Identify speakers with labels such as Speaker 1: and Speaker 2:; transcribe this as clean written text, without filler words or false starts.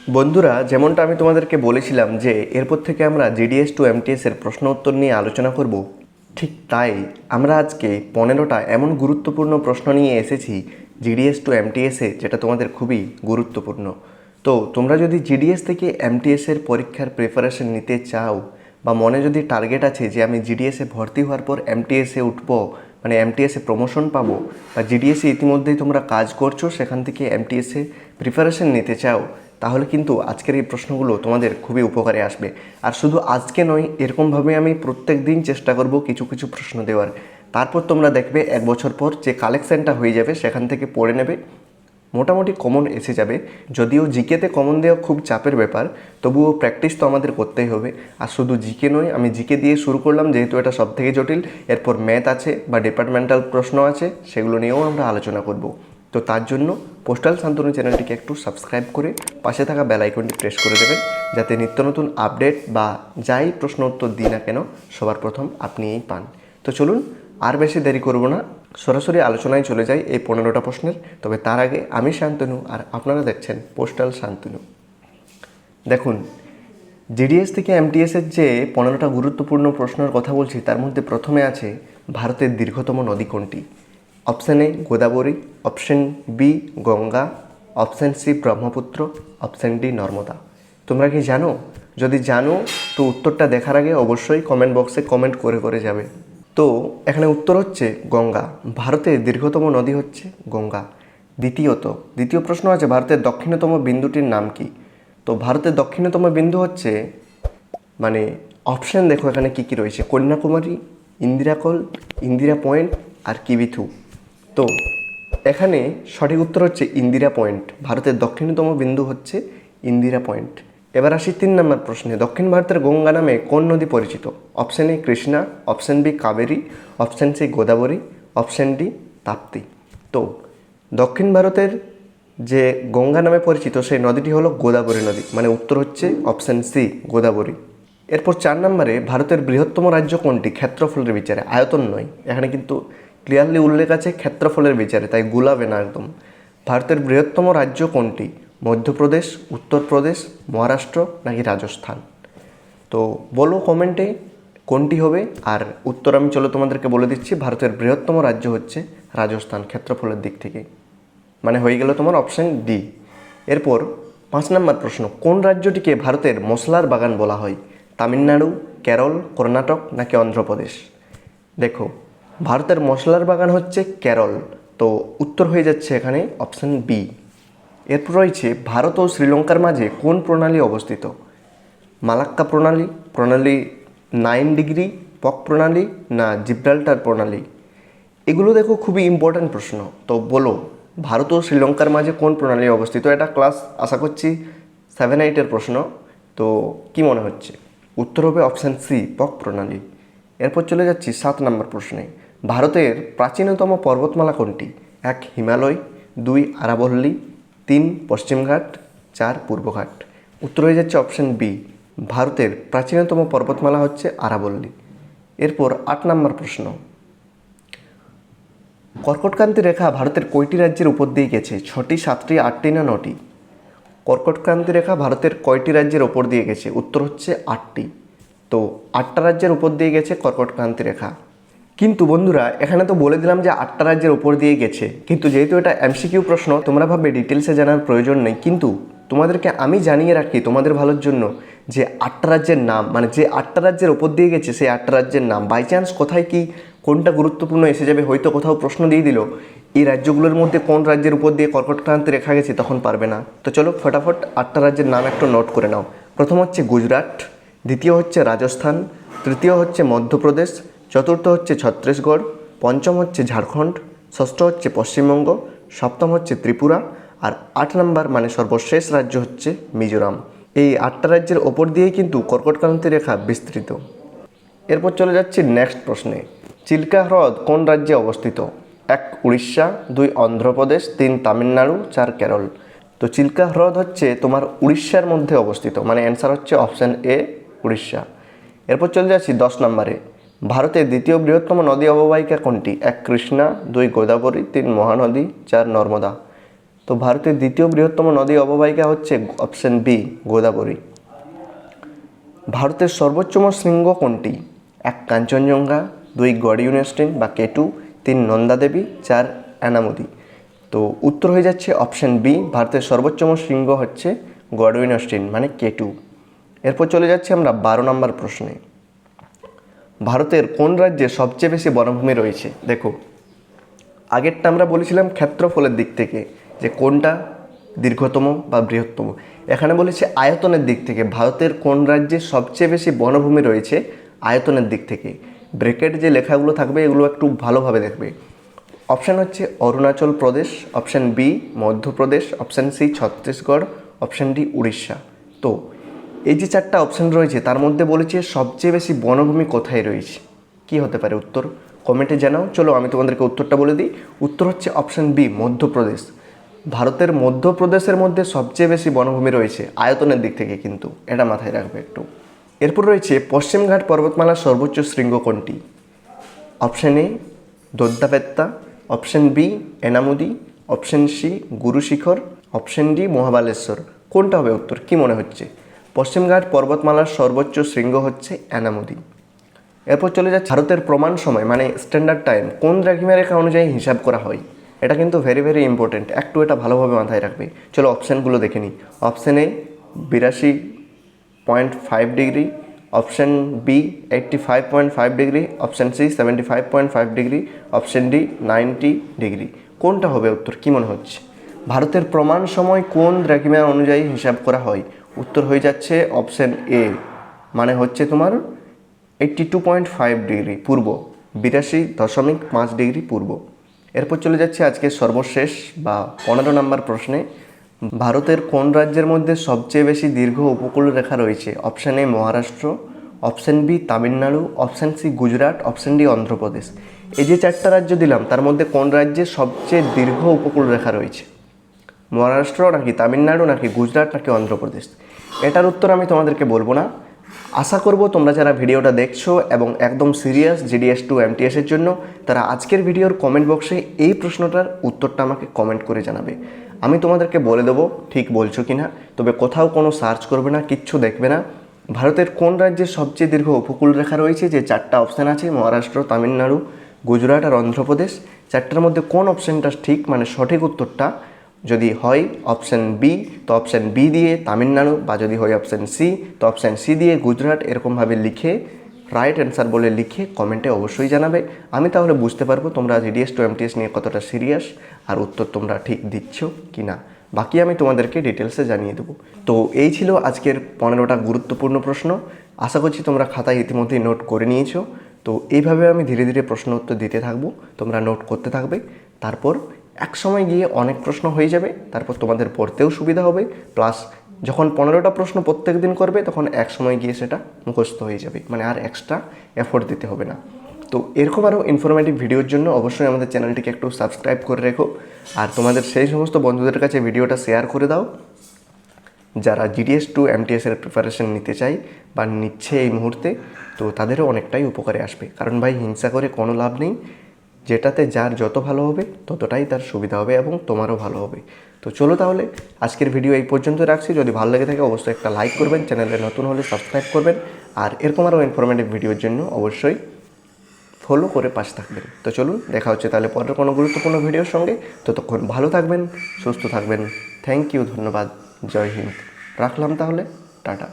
Speaker 1: বন্ধুরা, যেমনটা আমি তোমাদেরকে বলেছিলাম যে এরপর থেকে আমরা জিডিএস টু এমটিএস এর প্রশ্ন উত্তর নিয়ে আলোচনা করব, ঠিক তাই আমরা আজকে 15টা এমন গুরুত্বপূর্ণ প্রশ্ন নিয়ে এসেছি জিডিএস টু এমটিএসে, যেটা তোমাদের খুবই গুরুত্বপূর্ণ। তো তোমরা যদি জিডিএস থেকে এমটিএস এর পরীক্ষার প্রিপারেশন নিতে চাও, বা মনে যদি টার্গেট আছে যে আমি জিডিএসে ভর্তি হওয়ার পর এমটিএসে উঠবো, মানে এমটিএসে প্রমোশন পাবো, বা জিডিএসে ইতিমধ্যেই তোমরা কাজ করছো সেখান থেকে এমটিএসে প্রিপারেশন নিতে চাও, তাহলে কিন্তু আজকের এই প্রশ্নগুলো তোমাদের খুবই উপকারে আসবে। আর শুধু আজকে নয়, এরকমভাবে আমি প্রত্যেক দিন চেষ্টা করব কিছু কিছু প্রশ্ন দেওয়ার। তারপর তোমরা দেখবে 1 বছর পর যে কালেকশানটা হয়ে যাবে সেখান থেকে পড়ে নেবে, মোটামুটি কমন এসে যাবে। যদিও জিকেতে কমন দেওয়া খুব চাপের ব্যাপার, তবুও প্র্যাকটিস তো আমাদের করতেই হবে। আর শুধু জিকে নয়, আমি জিকে দিয়ে শুরু করলাম যেহেতু এটা সবথেকে জটিল, এরপর ম্যাথ আছে বা ডিপার্টমেন্টাল প্রশ্ন আছে, সেগুলো নিয়েও আমরা আলোচনা করব। তো তার জন্য পোস্টাল শান্তনু চ্যানেলটিকে একটু সাবস্ক্রাইব করে পাশে থাকা বেল আইকনটি প্রেস করে দেবেন, যাতে নিত্য নতুন আপডেট বা যাই প্রশ্ন উত্তর দিই না কেন সবার প্রথম আপনিই পান। তো চলুন আর বেশি দেরি করব না, সরাসরি আলোচনায় চলে যাই এই 15টা প্রশ্নের। তবে তার আগে আমি শান্তনু আর আপনারা দেখছেন পোস্টাল শান্তনু। দেখুন, জিডিএস থেকে এমটিএসের যে 15টা গুরুত্বপূর্ণ প্রশ্নের কথা বলছি, তার মধ্যে প্রথমে আছে ভারতের দীর্ঘতম নদী কোনটি? Option A Godavari, option B Ganga, option C Brahmaputra, option D Narmada. তোমরা কি জানো? যদি জানো তো উত্তরটা দেখার আগে অবশ্যই কমেন্ট বক্সে কমেন্ট করে করে যাবে। তো এখানে উত্তর হচ্ছে গঙ্গা। ভারতের দীর্ঘতম নদী হচ্ছে গঙ্গা। দ্বিতীয় প্রশ্ন আছে ভারতের দক্ষিণতম বিন্দুটির নাম কি? তো ভারতের দক্ষিণতম বিন্দু হচ্ছে, মানে অপশান দেখো এখানে কি কি রয়েছে: কন্যাকুমারী, ইন্দিরাকোল, ইন্দিরা পয়েন্ট আর কিবিথু। তো এখানে সঠিক উত্তর হচ্ছে ইন্দিরা পয়েন্ট। ভারতের দক্ষিণতম বিন্দু হচ্ছে ইন্দিরা পয়েন্ট। এবার আসি 3 নম্বর প্রশ্নে। দক্ষিণ ভারতের গঙ্গা নামে কোন নদী পরিচিত? Option A Krishna, option B Kaveri, option C Godavari, option D Tapti. তো দক্ষিণ ভারতের যে গঙ্গা নামে পরিচিত সেই নদীটি হলো গোদাবরী নদী, মানে উত্তর হচ্ছে অপশান সি গোদাবরী। এরপর 4 নম্বরে ভারতের বৃহত্তম রাজ্য কোনটি ক্ষেত্রফলের বিচারে? আয়তন নয়, এখানে কিন্তু ক্লিয়ারলি উল্লেখ আছে ক্ষেত্রফলের বিচারে, তাই গুলাবে না একদম। ভারতের বৃহত্তম রাজ্য কোনটি? মধ্যপ্রদেশ, উত্তরপ্রদেশ, মহারাষ্ট্র নাকি রাজস্থান? তো বলো কমেন্টে কোনটি হবে। আর উত্তর আমি চলো তোমাদেরকে বলে দিচ্ছি, ভারতের বৃহত্তম রাজ্য হচ্ছে রাজস্থান ক্ষেত্রফলের দিক থেকে, মানে হয়ে গেল তোমার অপশান ডি। এরপর 5 নম্বর প্রশ্ন, কোন রাজ্যটিকে ভারতের মশলার বাগান বলা হয়? তামিলনাড়ু, কেরল, কর্ণাটক নাকি অন্ধ্রপ্রদেশ? দেখো, ভারতের মশলার বাগান হচ্ছে কেরল, তো উত্তর হয়ে যাচ্ছে এখানে অপশান বি। এরপর রয়েছে ভারত ও শ্রীলঙ্কার মাঝে কোন প্রণালী অবস্থিত? মালাক্কা প্রণালী, প্রণালী 9 ডিগ্রি, পক প্রণালী না জিব্রাল্টার প্রণালী? এগুলো দেখো খুবই ইম্পর্ট্যান্ট প্রশ্ন। তো বলো, ভারত ও শ্রীলঙ্কার মাঝে কোন প্রণালী অবস্থিত? এটা ক্লাস আশা করছি 7-8-এর প্রশ্ন। তো কি মনে হচ্ছে? উত্তর হবে অপশান সি পক প্রণালী। এরপর চলে যাচ্ছি 7 নম্বর প্রশ্নে। ভারতের প্রাচীনতম পর্বতমালা কোনটি? 1 হিমালয়, 2 আরাবল্লী, 3 পশ্চিমঘাট, 4 পূর্বঘাট। উত্তর হয়ে যাচ্ছে অপশান বি, ভারতের প্রাচীনতম পর্বতমালা হচ্ছে আরাবল্লী। এরপর 8 নম্বর প্রশ্ন, কর্কটক্রান্তি রেখা ভারতের কয়টি রাজ্যের উপর দিয়ে গেছে? 6টি, 7টি, 8টি না 9টি? কর্কটক্রান্তি রেখা ভারতের কয়টি রাজ্যের উপর দিয়ে গেছে? উত্তর হচ্ছে 8টি। তো 8টা রাজ্যের উপর দিয়ে গেছে কর্কটক্রান্তি রেখা। কিন্তু বন্ধুরা, এখানে তো বলে দিলাম যে 8টা রাজ্যের উপর দিয়ে গেছে, কিন্তু যেহেতু এটা এমসিকিউ প্রশ্ন তোমরা ভাববে ডিটেলসে জানার প্রয়োজন নেই, কিন্তু তোমাদেরকে আমি জানিয়ে রাখি তোমাদের ভালোর জন্য যে 8টা রাজ্যের নাম, মানে যে 8টা রাজ্যের উপর দিয়ে গেছে সেই 8টা রাজ্যের নাম। বাই চান্স কোথায় কি কোনটা গুরুত্বপূর্ণ এসে যাবে, হয়তো কোথাও প্রশ্ন দিয়ে দিল এই রাজ্যগুলোর মধ্যে কোন রাজ্যের উপর দিয়ে কর্কটক্রান্তি রেখা গেছে, তখন পারবে না। তো চলো ফটাফট 8টা রাজ্যের নাম একটু নোট করে নাও। প্রথম হচ্ছে গুজরাট, দ্বিতীয় হচ্ছে রাজস্থান, তৃতীয় হচ্ছে মধ্যপ্রদেশ, চতুর্থ হচ্ছে ছত্তিশগড়, পঞ্চম হচ্ছে ঝাড়খণ্ড, ষষ্ঠ হচ্ছে পশ্চিমবঙ্গ, সপ্তম হচ্ছে ত্রিপুরা, আর 8 নম্বর মানে সর্বশেষ রাজ্য হচ্ছে মিজোরাম। এই 8টা রাজ্যের ওপর দিয়েই কিন্তু কর্কটক্রান্তি রেখা বিস্তৃত। এরপর চলে যাচ্ছি নেক্সট প্রশ্নে। চিল্কা হ্রদ কোন রাজ্যে অবস্থিত? 1 উড়িষ্যা, 2 অন্ধ্রপ্রদেশ, 3 তামিলনাড়ু, 4 কেরল। তো চিল্কা হ্রদ হচ্ছে তোমার উড়িষ্যার মধ্যে অবস্থিত, মানে অ্যান্সার হচ্ছে অপশান এ উড়িষ্যা। এরপর চলে যাচ্ছি 10 নম্বরে। ভারতের দ্বিতীয় বৃহত্তম নদী অববাহিকা কোনটি? 1 কৃষ্ণা, 2 গোদাবরী, 3 মহানদী, 4 নর্মদা। তো ভারতের দ্বিতীয় বৃহত্তম নদী অববাহিকা হচ্ছে অপশন বি গোদাবরী। ভারতের সর্বোচ্চতম শৃঙ্গ কোনটি? 1 কাঞ্চনজঙ্ঘা, 2 গড় ইউনেস্টিন বা কেটু, 3 নন্দা দেবী, 4 অ্যানামুদি। তো উত্তর হয়ে যাচ্ছে অপশন বি, ভারতের সর্বোচ্চতম শৃঙ্গ হচ্ছে গড় ইউনেস্টিন মানে কেটু। এরপর চলে যাচ্ছে আমরা 12 নম্বর প্রশ্নে। ভারতের কোন রাজ্যে সবচেয়ে বেশি বনভূমি রয়েছে? দেখো, আগেরটা আমরা বলেছিলাম ক্ষেত্রফলের দিক থেকে যে কোনটা দীর্ঘতম বা বৃহত্তম। এখানে বলেছে আয়তনের দিক থেকে ভারতের কোন রাজ্যে সবচেয়ে বেশি বনভূমি রয়েছে আয়তনের দিক থেকে। ব্রেকেট যে লেখাগুলো থাকবে এগুলো একটু ভালোভাবে দেখবে। অপশান হচ্ছে Arunachal Pradesh, option B Madhya Pradesh, option C Chhattisgarh, option D Orissa. তো এই যে 4টা অপশান রয়েছে তার মধ্যে বলেছে সবচেয়ে বেশি বনভূমি কোথায় রয়েছে। কি হতে পারে উত্তর? কমেন্টে জানাও। চলো আমি তোমাদেরকে উত্তরটা বলে দিই। উত্তর হচ্ছে অপশান বি মধ্যপ্রদেশ। ভারতের মধ্যপ্রদেশের মধ্যে সবচেয়ে বেশি বনভূমি রয়েছে আয়তনের দিক থেকে, কিন্তু এটা মাথায় রাখবে একটু। এরপর রয়েছে পশ্চিমঘাট পর্বতমালার সর্বোচ্চ শৃঙ্গ কোনটি? Option A Doddabetta, option B Anamudi, option C Guru Shikhar, option D Mahabaleshwar. কোনটা হবে উত্তর? কি মনে হচ্ছে? পশ্চিমঘাট পর্বতমালার সর্বোচ্চ শৃঙ্গ হচ্ছে এনামুদি। এরপর চলে যাচ্ছে ভারতের প্রমাণ সময় মানে স্ট্যান্ডার্ড টাইম কোন দ্রাঘিমারেখা অনুযায়ী হিসাব করা হয়। এটা কিন্তু ভেরি ইম্পর্টেন্ট, একটু এটা ভালোভাবে মাথায় রাখবে। চলো অপশানগুলো দেখে নিই। Option A 82.5 degree, option B 85.5 degree, option C 75.5 degree, option D 90 degree. কোনটা হবে উত্তর? কি মনে হচ্ছে? ভারতের প্রমাণ সময় কোন দ্রাঘিমা অনুযায়ী হিসাব করা হয়? উত্তর হয়ে যাচ্ছে অপশান এ, মানে হচ্ছে তোমার 82.5 ডিগ্রি পূর্ব, 82.5 ডিগ্রি পূর্ব। এরপর চলে যাচ্ছে আজকে সর্বশেষ বা 15 নম্বর প্রশ্নে। ভারতের কোন রাজ্যের মধ্যে সবচেয়ে বেশি দীর্ঘ উপকূল রেখা রয়েছে? Option A Maharashtra, option B Tamil Nadu, option C Gujarat, option D Andhra Pradesh. এই যে 4টা রাজ্য দিলাম তার মধ্যে কোন রাজ্যে সবচেয়ে দীর্ঘ উপকূল রেখা রয়েছে? মহারাষ্ট্র নাকি তামিলনাড়ু নাকি গুজরাট নাকি অন্ধ্রপ্রদেশ? এটার উত্তর আমি তোমাদেরকে বলবো না। আশা করব তোমরা যারা ভিডিওটা দেখছো এবং একদম সিরিয়াস জিডিএস টু এমটিএসের জন্য, তারা আজকের ভিডিওর কমেন্ট বক্সে এই প্রশ্নটার উত্তরটা আমাকে কমেন্ট করে জানাবে। আমি তোমাদেরকে বলে দেবো ঠিক বলছো কি না। তবে কোথাও কোনো সার্চ করবে না, কিচ্ছু দেখবে না। ভারতের কোন রাজ্যে সবচেয়ে দীর্ঘ উপকূল রেখা রয়েছে, যে 4টা অপশান আছে মহারাষ্ট্র, তামিলনাড়ু, গুজরাট আর অন্ধ্রপ্রদেশ, 4টার মধ্যে কোন অপশানটা ঠিক মানে সঠিক উত্তরটা যদি হয় অপশান বি তো অপশান বি দিয়ে তামিলনাড়ু, বা যদি হয় অপশান সি তো অপশান সি দিয়ে গুজরাট, এরকমভাবে লিখে রাইট অ্যান্সার বলে লিখে কমেন্টে অবশ্যই জানাবে। আমি তাহলে বুঝতে পারবো তোমরা জিডিএস টু এমটিএস নিয়ে কতটা সিরিয়াস আর উত্তর তোমরা ঠিক দিচ্ছ কি না। বাকি আমি তোমাদেরকে ডিটেলসে জানিয়ে দেবো। তো এই ছিল আজকের 15টা গুরুত্বপূর্ণ প্রশ্ন। আশা করছি তোমরা খাতায় ইতিমধ্যেই নোট করে নিয়েছো। তো এইভাবে আমি ধীরে ধীরে প্রশ্ন উত্তর দিতে থাকবো, তোমরা নোট করতে থাকবে। তারপর এক সময় গিয়ে অনেক প্রশ্ন হয়ে যাবে, তারপর তোমাদের পড়তেও সুবিধা হবে। প্লাস যখন 15টা প্রশ্ন প্রত্যেক দিন করবে তখন এক সময় গিয়ে সেটা মুখস্থ হয়ে যাবে, মানে আর এক্সট্রা এফোর্ট দিতে হবে না। তো এরকম আরও ইনফরমেটিভ ভিডিওর জন্য অবশ্যই আমাদের চ্যানেলটিকে একটু সাবস্ক্রাইব করে রেখো। আর তোমাদের সেই সমস্ত বন্ধুদের কাছে ভিডিওটা শেয়ার করে দাও যারা জিডিএস টু এমটিএসের প্রিপারেশন নিতে চাই বা নিচ্ছে এই মুহূর্তে। তো তাদেরও অনেকটাই উপকারে আসবে, কারণ ভাই হিংসা করে কোনো লাভ নেই। যেটাতে যার যত ভালো হবে ততটাই তার সুবিধা হবে এবং তোমারও ভালো হবে। তো চলো তাহলে আজকের ভিডিও এই পর্যন্ত রাখছি। যদি ভালো লেগে থাকে অবশ্যই একটা লাইক করবেন, চ্যানেলে নতুন হলে সাবস্ক্রাইব করবেন, আর এরকম আরও ইনফরমেটিভ ভিডিওর জন্য অবশ্যই ফলো করে পাশে থাকবেন। তো চলুন দেখা হচ্ছে তাহলে পরের কোনো গুরুত্বপূর্ণ ভিডিওর সঙ্গে। ততক্ষণ ভালো থাকবেন, সুস্থ থাকবেন। থ্যাংক ইউ, ধন্যবাদ, জয় হিন্দ। রাখলাম তাহলে, টাটা।